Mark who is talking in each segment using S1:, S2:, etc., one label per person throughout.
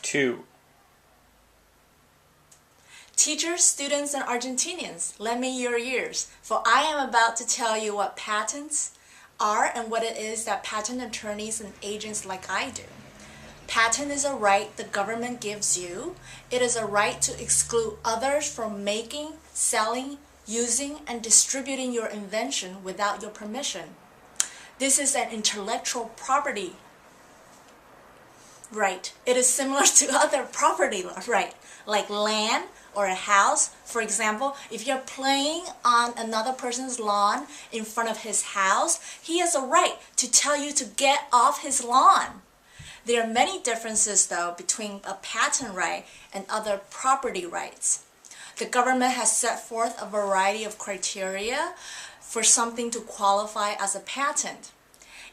S1: 2.
S2: Teachers, students, and Argentinians, lend me your ears, for I am about to tell you what patents are and what it is that patent attorneys and agents like I do. Patent is a right the government gives you. It is a right to exclude others from making, selling, using, and distributing your invention without your permission. This is an intellectual property right. It is similar to other property right, like land or a house. For example, if you're playing on another person's lawn in front of his house, he has a right to tell you to get off his lawn. There are many differences, though, between a patent right and other property rights. The government has set forth a variety of criteria for something to qualify as a patent.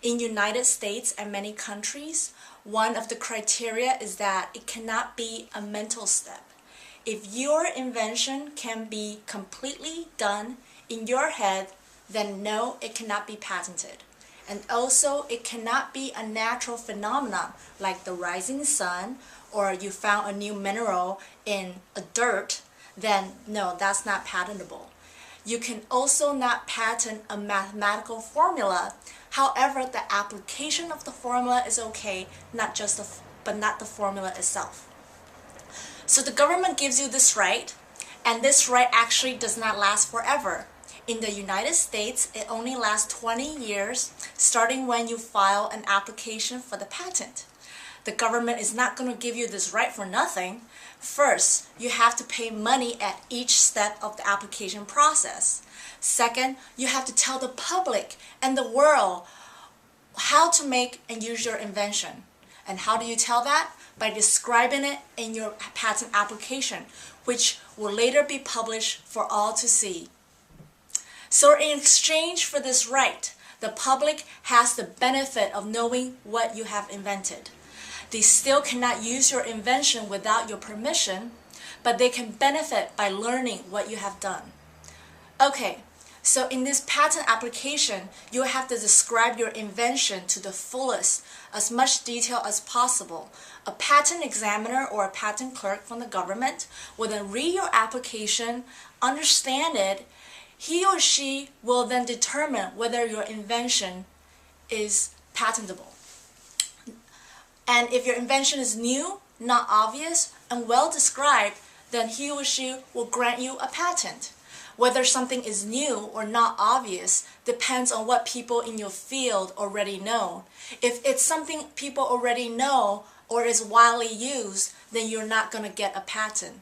S2: In the United States and many countries, one of the criteria is that it cannot be a mental step. If your invention can be completely done in your head, then no, it cannot be patented. And also, it cannot be a natural phenomenon like the rising sun, or you found a new mineral in a dirt, then no, that's not patentable. You can also not patent a mathematical formula. However, the application of the formula is okay, but not the formula itself. So the government gives you this right, and this right actually does not last forever. In the United States, it only lasts 20 years, starting when you file an application for the patent. The government is not going to give you this right for nothing. First, you have to pay money at each step of the application process. Second, you have to tell the public and the world how to make and use your invention. And how do you tell that? By describing it in your patent application, which will later be published for all to see. So in exchange for this right, the public has the benefit of knowing what you have invented. They still cannot use your invention without your permission, but they can benefit by learning what you have done. Okay, so in this patent application, you have to describe your invention to the fullest, as much detail as possible. A patent examiner or a patent clerk from the government will then read your application, understand it. He or she will then determine whether your invention is patentable. And if your invention is new, not obvious, and well described, then he or she will grant you a patent. Whether something is new or not obvious depends on what people in your field already know. If it's something people already know or is widely used, then you're not going to get a patent.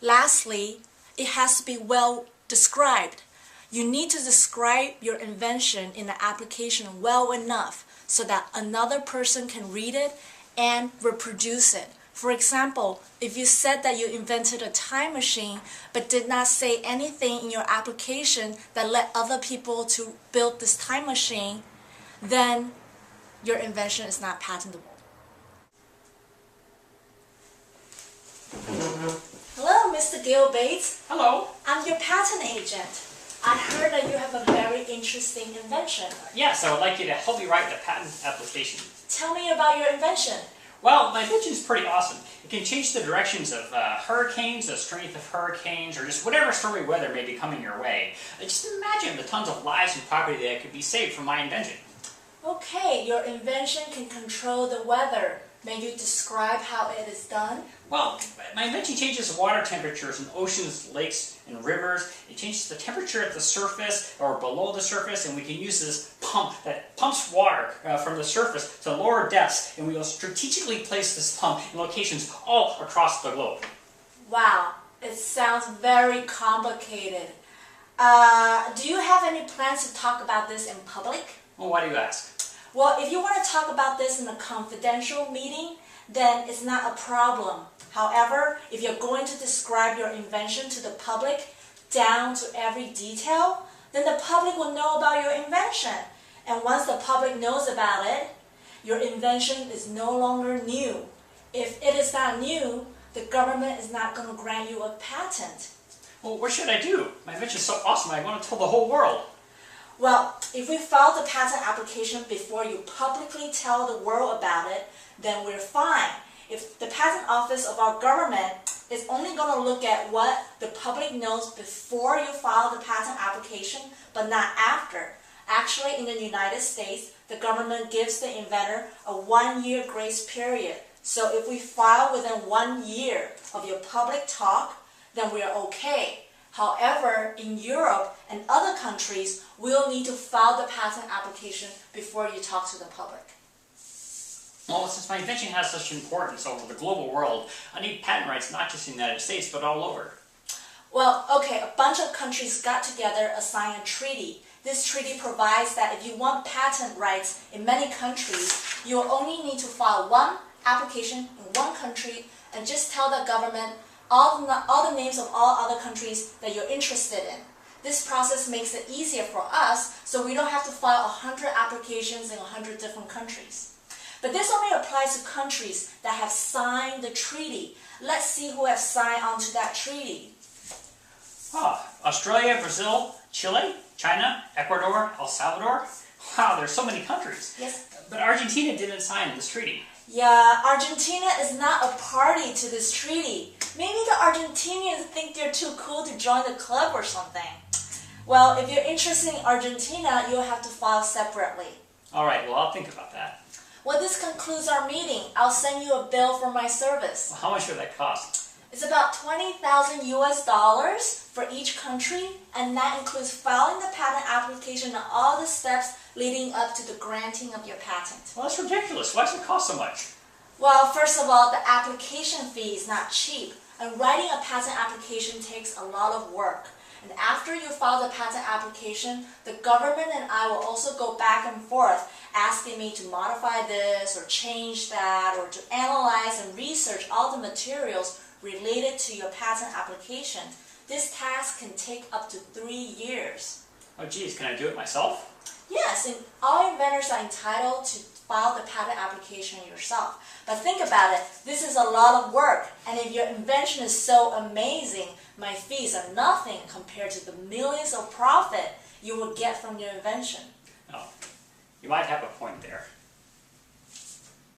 S2: Lastly, it has to be well described. You need to describe your invention in the application well enough so that another person can read it and reproduce it. For example, if you said that you invented a time machine but did not say anything in your application that led other people to build this time machine, then your invention is not patentable. Hello, Mr. Gil Bates.
S1: Hello.
S2: I'm your patent agent. I heard that you have a very interesting invention.
S1: Yes, I would like you to help me write the patent application.
S2: Tell me about your invention.
S1: Well, my invention is pretty awesome. It can change the directions of hurricanes, the strength of hurricanes, or just whatever stormy weather may be coming your way. Just imagine the tons of lives and property that could be saved from my invention.
S2: Okay, your invention can control the weather. May you describe how it is done?
S1: Well, my invention changes water temperatures in oceans, lakes, and rivers. It changes the temperature at the surface or below the surface, and we can use this pump that pumps water from the surface to lower depths, and we will strategically place this pump in locations all across the globe.
S2: Wow, it sounds very complicated. Do you have any plans to talk about this in public?
S1: Well, why do you ask?
S2: Well, if you want to talk about this in a confidential meeting, then it's not a problem. However, if you're going to describe your invention to the public down to every detail, then the public will know about your invention. And once the public knows about it, your invention is no longer new. If it is not new, the government is not going to grant you a patent.
S1: Well, what should I do? My invention is so awesome, I want to tell the whole world.
S2: Well, if we file the patent application before you publicly tell the world about it, then we're fine. If the patent office of our government is only going to look at what the public knows before you file the patent application, but not after. Actually, in the United States, the government gives the inventor a 1-year grace period. So if we file within 1 year of your public talk, then we are okay. However, in Europe and other countries, we'll need to file the patent application before you talk to the public.
S1: Well, since my invention has such importance over the global world, I need patent rights not just in the United States, but all over.
S2: Well, okay, a bunch of countries got together and signed a treaty. This treaty provides that if you want patent rights in many countries, you will only need to file one application in one country and just tell the government all the names of all other countries that you're interested in. This process makes it easier for us, so we don't have to file 100 applications in 100 different countries. But this only applies to countries that have signed the treaty. Let's see who has signed onto that treaty.
S1: Australia, Brazil, Chile, China, Ecuador, El Salvador. Wow, there's so many countries.
S2: Yes.
S1: But Argentina didn't sign this treaty.
S2: Yeah, Argentina is not a party to this treaty. Maybe the Argentinians think they're too cool to join the club or something. Well, if you're interested in Argentina, you'll have to file separately.
S1: All right, well, I'll think about that.
S2: Well, this concludes our meeting. I'll send you a bill for my service.
S1: Well, how much would that cost?
S2: It's about $20,000 for each country, and that includes filing the patent application and all the steps leading up to the granting of your patent.
S1: Well, that's ridiculous. Why does it cost so much?
S2: Well, first of all, the application fee is not cheap, and writing a patent application takes a lot of work. And after you file the patent application, the government and I will also go back and forth asking me to modify this or change that or to analyze and research all the materials related to your patent application. This task can take up to 3 years.
S1: Oh geez, can I do it myself?
S2: Yes, and all inventors are entitled to file the patent application yourself. But think about it, this is a lot of work, and if your invention is so amazing, my fees are nothing compared to the millions of profit you will get from your invention.
S1: Oh, you might have a point there.